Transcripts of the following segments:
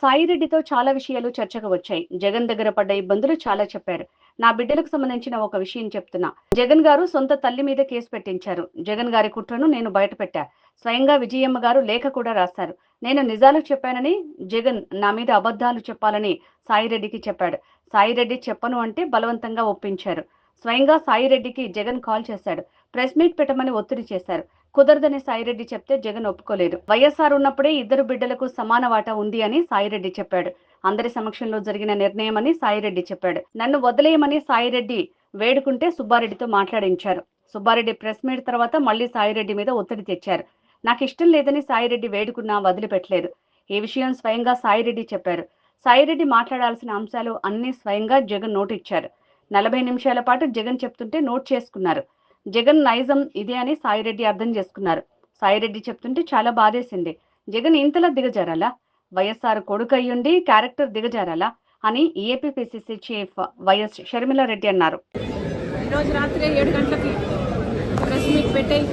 సాయిరెడ్డితో చాలా విషయాలు చర్చకు వచ్చాయి. జగన్ దగ్గర పడ్డ ఇబ్బందులు చాలా చెప్పారు. నా బిడ్డలకు సంబంధించిన ఒక విషయం చెప్తున్నా. జగన్ గారు సొంత తల్లి మీద కేసు పెట్టించారు. జగన్ గారి కుట్రను నేను బయటపెట్టా. స్వయంగా విజయమ్మ గారు లేఖ కూడా రాశారు. నేను నిజాలు చెప్పానని, జగన్ నా మీద అబద్ధాలు చెప్పాలని సాయిరెడ్డికి చెప్పాడు. సాయిరెడ్డి చెప్పను అంటే బలవంతంగా ఒప్పించారు. స్వయంగా సాయిరెడ్డికి జగన్ కాల్ చేశాడు. ప్రెస్ మీట్ పెట్టమని ఒత్తిడి చేశారు. కుదరదని సాయిరెడ్డి చెప్తే జగన్ ఒప్పుకోలేదు. వైఎస్ఆర్ ఉన్నప్పుడే ఇద్దరు బిడ్డలకు సమాన వాటా ఉంది అని సాయిరెడ్డి చెప్పాడు. అందరి సమక్షంలో జరిగిన నిర్ణయమని సాయిరెడ్డి చెప్పాడు. నన్ను వదిలేయమని సాయిరెడ్డి వేడుకుంటే సుబ్బారెడ్డితో మాట్లాడించారు. సుబ్బారెడ్డి ప్రెస్ మీట్ తర్వాత మళ్లీ సాయిరెడ్డి మీద ఒత్తిడి తెచ్చారు. నాకు ఇష్టం లేదని సాయిరెడ్డి వేడుకున్నా వదిలిపెట్టలేదు. ఈ విషయం స్వయంగా సాయిరెడ్డి చెప్పారు. సాయిరెడ్డి మాట్లాడాల్సిన అంశాలు అన్ని స్వయంగా జగన్ నోట్ ఇచ్చారు. 40 నిమిషాల పాటు జగన్ చెప్తుంటే నోట్ చేసుకున్నారు. జగన్ నైజం ఇదే అని సాయిరెడ్డి అర్థం చేసుకున్నారు. సాయిరెడ్డి చెప్తుంటే చాలా బాధేసింది. జగన్ ఇంతలా దిగజారాలా? వైఎస్ఆర్ కొడుకు అయ్యుండి క్యారెక్టర్ దిగజారాలా అని ఏపీపీసీసీ చీఫ్ వైఎస్ షర్మిలారెడ్డి అన్నారు. ఈరోజు రాత్రి 7 గంటలకి ప్రెస్ మీట్ పెట్టేయి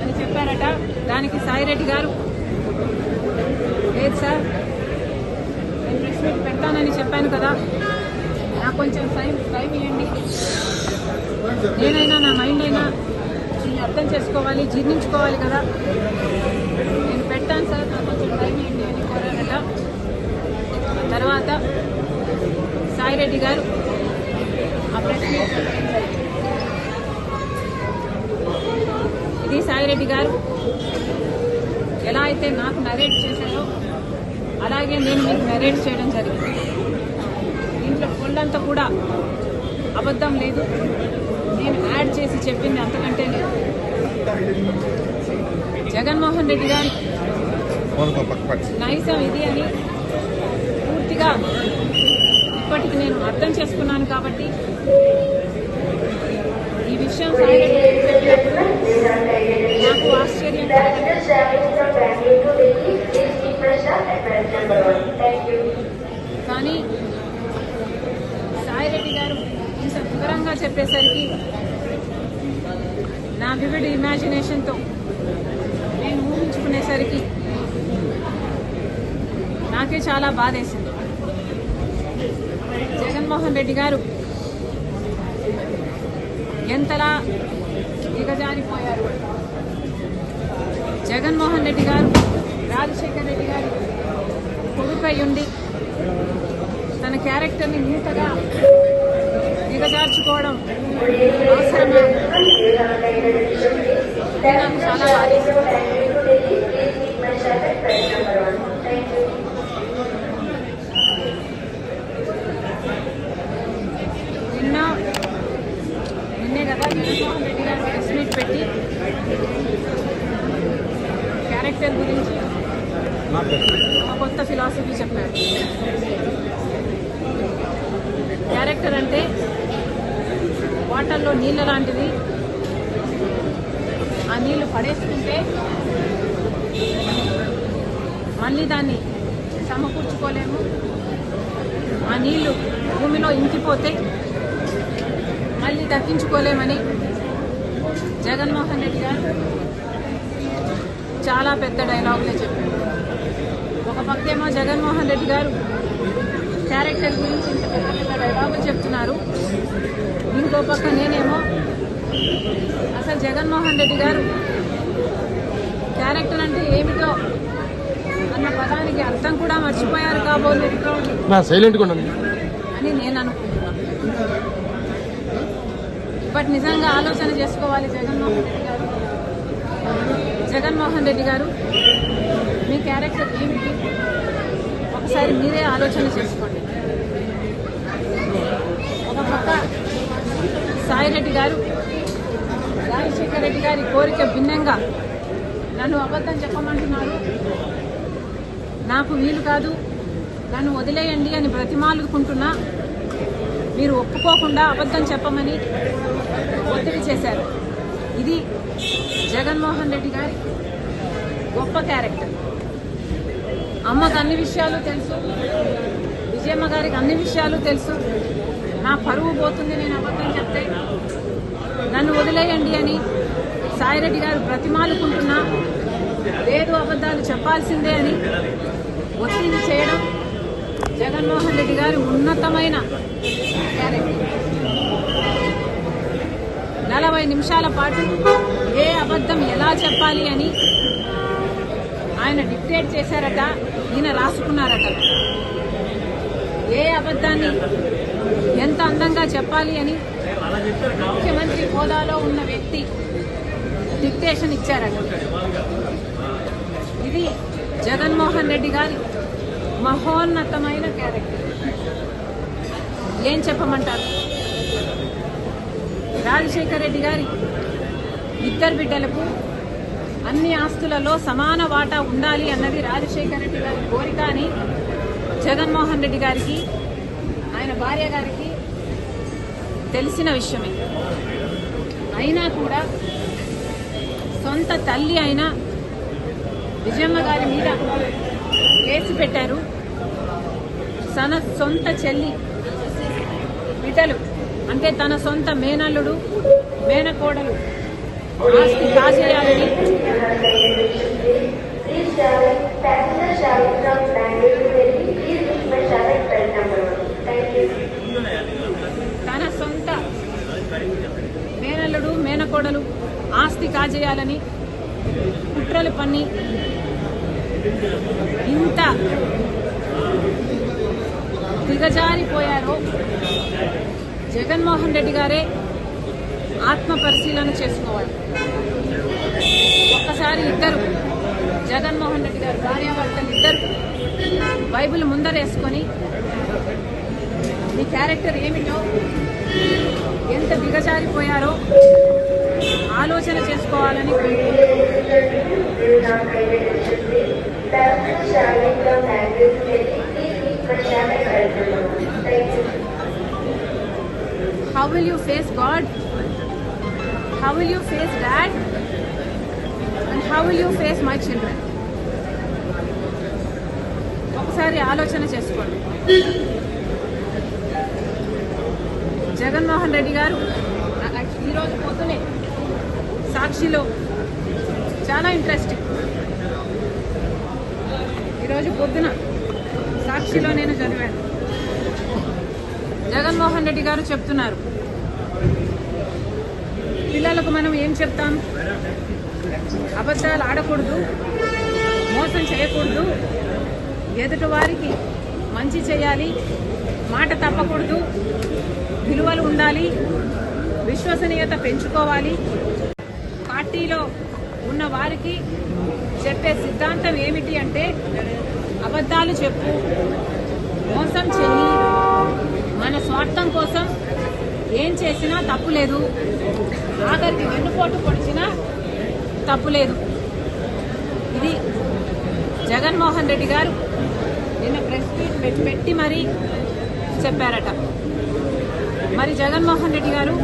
అని చెప్పారట. దానికి సాయిరెడ్డి గారు లేదు సార్, నేను ప్రెస్ మీట్ పెడతానని చెప్పాను కదా, నాకు కొంచెం టైం ఇవ్వండి, నేనైనా నా మైండ్ అయినా అర్థం చేసుకోవాలి, జీర్ణించుకోవాలి కదా, నేను పెట్టాను సార్, నాకు కొంచెం టైం ఇవ్వండి అని కోరారట. తర్వాత సాయిరెడ్డి గారు ఆ ప్రెస్ మీట్ ఇది సాయిరెడ్డి గారు ఎలా అయితే నాకు నరేట్ చేశారో అలాగే నేను మీకు నరేట్ చేయడం జరిగింది. దీంట్లో ఫుల్లంతా కూడా అబద్ధం లేదు, నేను యాడ్ చేసి చెప్పింది అంతకంటే లేదు. జగన్మోహన్ రెడ్డి గారి నైజం ఇది అని పూర్తిగా ఇప్పటికి నేను అర్థం చేసుకున్నాను. కాబట్టి ఈ విషయం నాకు ఆశ్చర్యం కానీ సాయిరెడ్డి గారు ఇంత వివరంగా చెప్పేసరికి నా వివిడ్ ఇమాజినేషన్తో నేను ఊహించుకునేసరికి నాకే చాలా బాధేసింది. జగన్మోహన్ రెడ్డి గారు ఎంతలా దిగజారిపోయారు. జగన్మోహన్ రెడ్డి గారు రాజశేఖర్ రెడ్డి గారు కొడుకయ్యుండి తన క్యారెక్టర్ని ఇంతగా దిగజార్చుకోవడం అవసరమా? నాకు చాలా బాధేసింది. నిన్నే కదా జగన్మోహన్ రెడ్డి గారు ప్రెస్ మీట్ పెట్టి క్యారెక్టర్ గురించి ఒక కొత్త ఫిలాసఫీ చెప్పారు. క్యారెక్టర్ అంటే వాటర్లో నీళ్ళ లాంటిది. ఆ నీళ్లు పడేసుకుంటే మళ్ళీ దాన్ని సమకూర్చుకోలేము. ఆ నీళ్లు భూమిలో ఇంకిపోతే మళ్ళీ దక్కించుకోలేమని జగన్మోహన్ రెడ్డి గారు చాలా పెద్ద డైలాగులే చెప్పారు. ఒక పక్కేమో జగన్మోహన్ రెడ్డి గారు క్యారెక్టర్ గురించి ఇంత పెద్ద పెద్ద డైలాగులు చెప్తున్నారు. ఇంకో పక్క నేనేమో అసలు జగన్మోహన్ రెడ్డి గారు క్యారెక్టర్ అంటే ఏమిటో అన్న పదానికి అర్థం కూడా మర్చిపోయారు కాబోలు అని నేను అనుకుంటున్నాను. బట్ నిజంగా ఆలోచన చేసుకోవాలి జగన్మోహన్ రెడ్డి గారు మీ క్యారెక్టర్ ఏమిటి ఒకసారి మీరే ఆలోచన చేసుకోండి. ఒక పక్క సాయిరెడ్డి గారు రాజశేఖర్ రెడ్డి గారి కోరిక భిన్నంగా నన్ను అబద్ధం చెప్పమంటున్నారు, నాకు వీలు కాదు, నన్ను వదిలేయండి అని బ్రతిమాలుకుంటున్నా మీరు ఒప్పుకోకుండా అబద్ధం చెప్పమని ఒత్తిడి చేశారు. ఇది జగన్మోహన్ రెడ్డి గారి గొప్ప క్యారెక్టర్. అమ్మకు అన్ని విషయాలు తెలుసు, విజయమ్మ గారికి అన్ని విషయాలు తెలుసు. నా పరువు పోతుంది నేను అబద్ధం చెప్తే, నన్ను వదిలేయండి అని సాయిరెడ్డి గారు బ్రతిమాలుకుంటున్నా లేదు అబద్ధాలు చెప్పాల్సిందే అని ఒత్తిడి చేయడం జగన్మోహన్ రెడ్డి గారి ఉన్నతమైన క్యారెక్టర్. 40 నిమిషాల పాటు ఏ అబద్ధం ఎలా చెప్పాలి అని ఆయన డిక్టేట్ చేశారట, ఈయన రాసుకున్నారట. ఏ అబద్ధాన్ని ఎంత అందంగా చెప్పాలి అని ముఖ్యమంత్రి హోదాలో ఉన్న వ్యక్తి డిక్టేషన్ ఇచ్చారట. ఇది జగన్మోహన్ రెడ్డి గారి మహోన్నతమైన క్యారెక్టర్. ఏం చెప్పమంటారు? రాజశేఖర రెడ్డి గారి 2 బిడ్డలకు అన్ని ఆస్తులలో సమాన వాటా ఉండాలి అన్నది రాజశేఖర రెడ్డి గారి కోరిక అని జగన్మోహన్ రెడ్డి గారికి, ఆయన భార్య గారికి తెలిసిన విషయమే. అయినా కూడా సొంత తల్లి అయిన విజయమ్మ గారి మీద కేసు పెట్టారు. తన సొంత చెల్లి బిడ్డలు అంటే తన సొంత మేనల్లుడు మేనకోడలు ఆస్తి కాజేయాలని తన సొంత మేనల్లుడు మేనకోడలు ఆస్తి కాజేయాలని కుట్రలు పన్ని ఇంత దిగజారిపోయారో జగన్మోహన్ రెడ్డి గారే ఆత్మ పరిశీలన చేసుకోవాలి. ఒక్కసారి ఇద్దరు జగన్మోహన్ రెడ్డి గారు భార్యాభర్తలు ఇద్దరు బైబిల్ ముందరేసుకొని మీ క్యారెక్టర్ ఏమిటో, ఎంత దిగజారిపోయారో ఆలోచన చేసుకోవాలని How will you face God? How will you face Dad? And how will you face my children? ఒకసారి ఆలోచన చేసుకోండి. జగన్మోహన్ రెడ్డి గారు ఈరోజు పొద్దునే సాక్షిలో చాలా ఇంట్రెస్టింగ్, ఈరోజు పొద్దున సాక్షిలో నేను చదివాను. జగన్మోహన్ రెడ్డి గారు చెప్తున్నారు, పిల్లలకు మనం ఏం చెప్తాం? అబద్ధాలు ఆడకూడదు, మోసం చేయకూడదు, ఎదుటి వారికి మంచి చేయాలి, మాట తప్పకూడదు, విలువలు ఉండాలి, విశ్వసనీయత పెంచుకోవాలి. పార్టీలో ఉన్న వారికి చెప్పే సిద్ధాంతం ఏమిటి అంటే అబద్ధాలు చెప్పు, మోసం చెయ్యి, మన స్వార్థం కోసం ఏం చేసినా తప్పులేదు, ఆఖరికి వెన్నుపోటు పొడిచినా తప్పులేదు. ఇది జగన్మోహన్ రెడ్డి గారు నిన్న ప్రెస్ మీట్ పెట్టి మరీ చెప్పారట. మరి జగన్మోహన్ రెడ్డి గారు,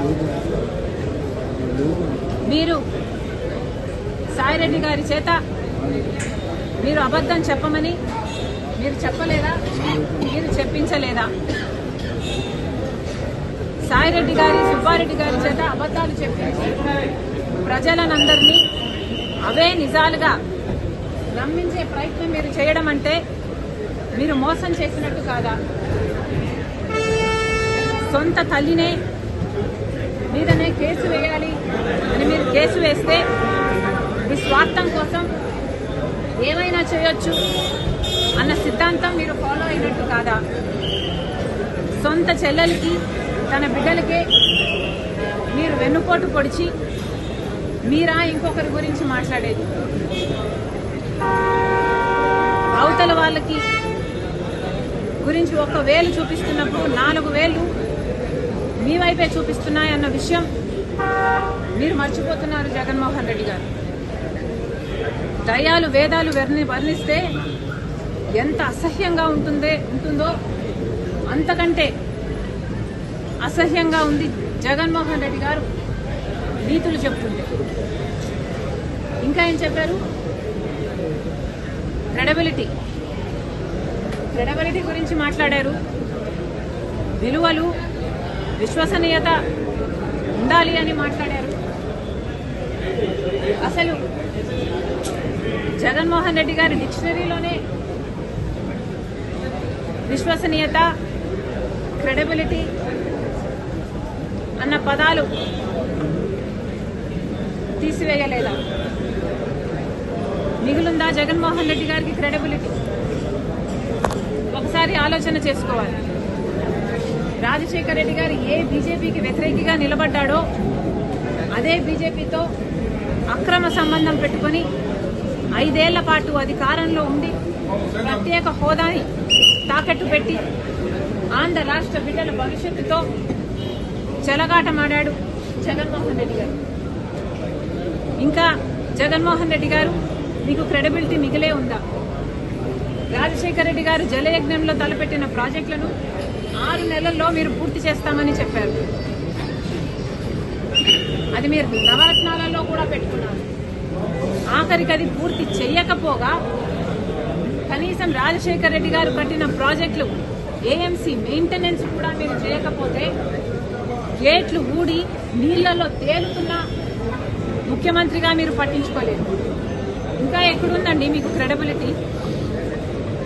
మీరు సాయిరెడ్డి గారి చేత మీరు అబద్ధం చెప్పమని మీరు చెప్పలేదా? మీరు చెప్పించలేదా? సాయిరెడ్డి గారి సుబ్బారెడ్డి గారి చేత అబద్ధాలు చెప్పించి ప్రజలనందరినీ అవే నిజాలుగా నమ్మించే ప్రయత్నం మీరు చేయడం అంటే మీరు మోసం చేసినట్టు కాదా? సొంత తల్లినే మీదనే కేసు వేయాలి అని మీరు కేసు వేస్తే మీ స్వార్థం కోసం ఏమైనా చేయొచ్చు అన్న సిద్ధాంతం మీరు ఫాలో అయినట్టు కాదా? సొంత చెల్లెలకి తన బిడ్డలకే మీరు వెన్నుపోటు పొడిచి మీరా ఇంకొకరి గురించి మాట్లాడేది? అవతల వాళ్ళకి గురించి 1 వేలు చూపిస్తున్నప్పుడు 4 వేలు మీ వైపే చూపిస్తున్నాయన్న విషయం మీరు మర్చిపోతున్నారు జగన్మోహన్ రెడ్డి గారు. దయాలు వేదాలు వర్ణిస్తే ఎంత అసహ్యంగా ఉంటుందో అంతకంటే అసహ్యంగా ఉంది జగన్మోహన్ రెడ్డి గారు నీతులు చెప్తుంటే. ఇంకా ఏం చెప్పారు? క్రెడిబిలిటీ గురించి మాట్లాడారు. విలువలు, విశ్వసనీయత ఉండాలి అని మాట్లాడారు. అసలు జగన్మోహన్ రెడ్డి గారి డిక్షనరీలోనే విశ్వసనీయత, క్రెడిబిలిటీ అన్న పదాలు తీసివేయలేదా? మిగులుందా జగన్మోహన్ రెడ్డి గారికి క్రెడిబిలిటీ? ఒకసారి ఆలోచన చేసుకోవాలి. రాజశేఖర రెడ్డి గారు ఏ బీజేపీకి వ్యతిరేకిగా నిలబడ్డాడో అదే బీజేపీతో అక్రమ సంబంధం పెట్టుకొని 5 ఏళ్ల పాటు అధికారంలో ఉండి ప్రత్యేక హోదాని తాకట్టు పెట్టి ఆంధ్ర రాష్ట్ర బిడ్డల భవిష్యత్తుతో చెలగాటమాడాడు జగన్మోహన్ రెడ్డి గారు. ఇంకా జగన్మోహన్ రెడ్డి గారు మీకు క్రెడిబిలిటీ మిగిలే ఉందా? రాజశేఖర రెడ్డి గారు జలయజ్ఞంలో తలపెట్టిన ప్రాజెక్టులను 6 నెలల్లో మీరు పూర్తి చేస్తామని చెప్పారు. అది మీరు నవరత్నాలలో కూడా పెట్టుకున్నారు. ఆఖరికి అది పూర్తి చేయకపోగా కనీసం రాజశేఖర రెడ్డి గారు కట్టిన ప్రాజెక్టులు ఏఎంసీ మెయింటెనెన్స్ కూడా మీరు చేయకపోతే గేట్లు ఊడి నీళ్లలో తేలుతున్న ముఖ్యమంత్రిగా మీరు పట్టించుకోలేదు. ఇంకా ఎక్కడుందండి మీకు క్రెడిబిలిటీ?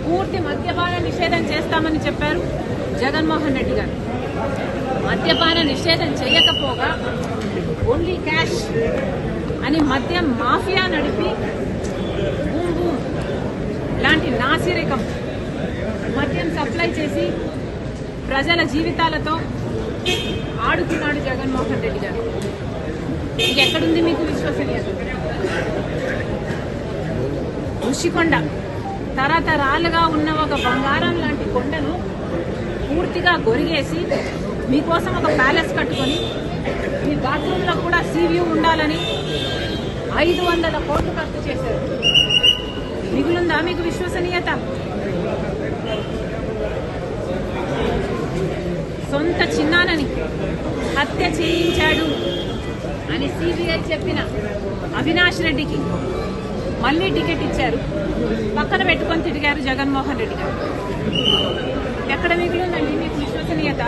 పూర్తి మద్యపాన నిషేధం చేస్తామని చెప్పారు జగన్మోహన్ రెడ్డి గారు. మద్యపాన నిషేధం చేయకపోగా ఓన్లీ క్యాష్ అని మద్యం మాఫియా నడిపి బూమ్ బూమ్ లాంటి నాసిరకం మద్యం సప్లై చేసి ప్రజల జీవితాలతో ఆడుతున్నాడు జగన్మోహన్ రెడ్డి గారు. ఎక్కడుంది మీకు విశ్వసనీయత? ఋషికొండ తరతరాలుగా ఉన్న ఒక బంగారం లాంటి కొండను పూర్తిగా గొరిగేసి మీకోసం ఒక ప్యాలెస్ కట్టుకొని మీ బాత్రూంలో కూడా సీవ్యూ ఉండాలని 500 కోట్లు ఖర్చు చేశారు. మిగులుందా మీకు విశ్వసనీయత? సొంత చిన్నానని హత్య చేయించాడు అని సిబిఐ చెప్పిన అవినాష్ రెడ్డికి మళ్లీ టికెట్ ఇచ్చారు. పక్కన పెట్టుకొని తిరిగారు జగన్మోహన్ రెడ్డి గారు. ఎక్కడ మిగిలిందండి మీకు విశ్వసనీయత?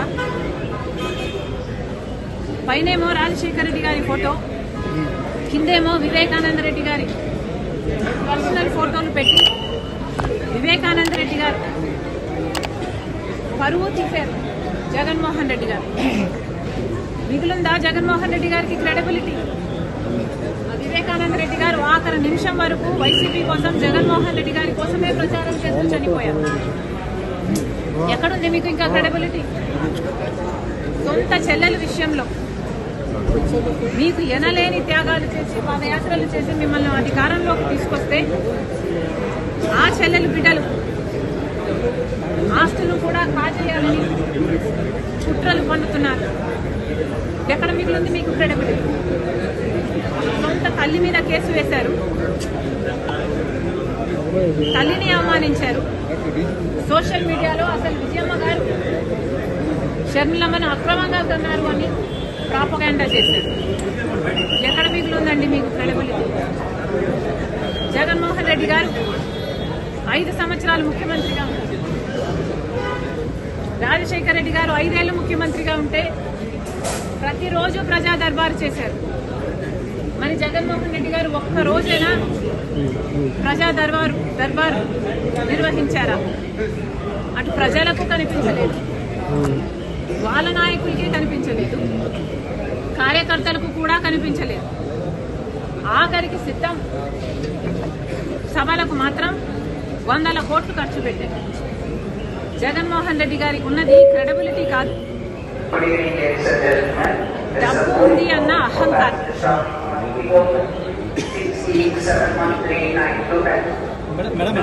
పైనేమో రాజశేఖర రెడ్డి గారి ఫోటో, కిందేమో వివేకానంద రెడ్డి గారి పర్సనల్ ఫోటోలు పెట్టి వివేకానంద రెడ్డి గారు పరువు తీశారు జగన్మోహన్ రెడ్డి గారు. మిగులుందా జగన్మోహన్ రెడ్డి గారికి క్రెడిబిలిటీ? వివేకానంద రెడ్డి గారు ఆఖరి నిమిషం వరకు వైసీపీ కోసం, జగన్మోహన్ రెడ్డి గారి కోసమే ప్రచారం చేస్తూ చనిపోయారు. ఎక్కడుంది మీకు ఇంకా క్రెడిబిలిటీ? సొంత చెల్లెల విషయంలో మీకు ఎనలేని త్యాగాలు చేసి పాదయాత్రలు చేసి మిమ్మల్ని అధికారంలోకి తీసుకొస్తే ఆ చెల్లెలు బిడ్డలు ఆస్తులు కూడా కాజేయాలని కుట్రలు పండుతున్నారు. ఎక్కడ మిగిలింది మీకు క్రెడిబిలిటీ? సొంత తల్లి మీద కేసు వేశారు, తల్లిని అవమానించారు. సోషల్ మీడియాలో అసలు విజయమ్మ గారు షర్మిలమ్మను అక్రమంగా కన్నారు అని ప్రాపగాండా చేశారు. ఎక్కడ మిగిలిందండి మీకు క్రెడిబిలిటీ? జగన్మోహన్ రెడ్డి గారు 5 సంవత్సరాలు ముఖ్యమంత్రిగా ఉన్నారు. రాజశేఖర రెడ్డి గారు 5 ఏళ్లు ముఖ్యమంత్రిగా ఉంటే ప్రతిరోజు ప్రజా దర్బారు చేశారు. మరి జగన్మోహన్ రెడ్డి గారు ఒక్క రోజైనా ప్రజా దర్బారు నిర్వహించారా? అటు ప్రజలకు కనిపించలేదు, వాళ్ళ నాయకులకి కనిపించలేదు, కార్యకర్తలకు కూడా కనిపించలేదు. ఆఖరికి సిద్ధం సభలకు మాత్రం 100 కోట్లు ఖర్చు పెట్టారు. జగన్మోహన్ రెడ్డి గారికి ఉన్నది క్రెడిబిలిటీ కాదు, డబ్బు ఉంది అన్న అహంకారం. మేడం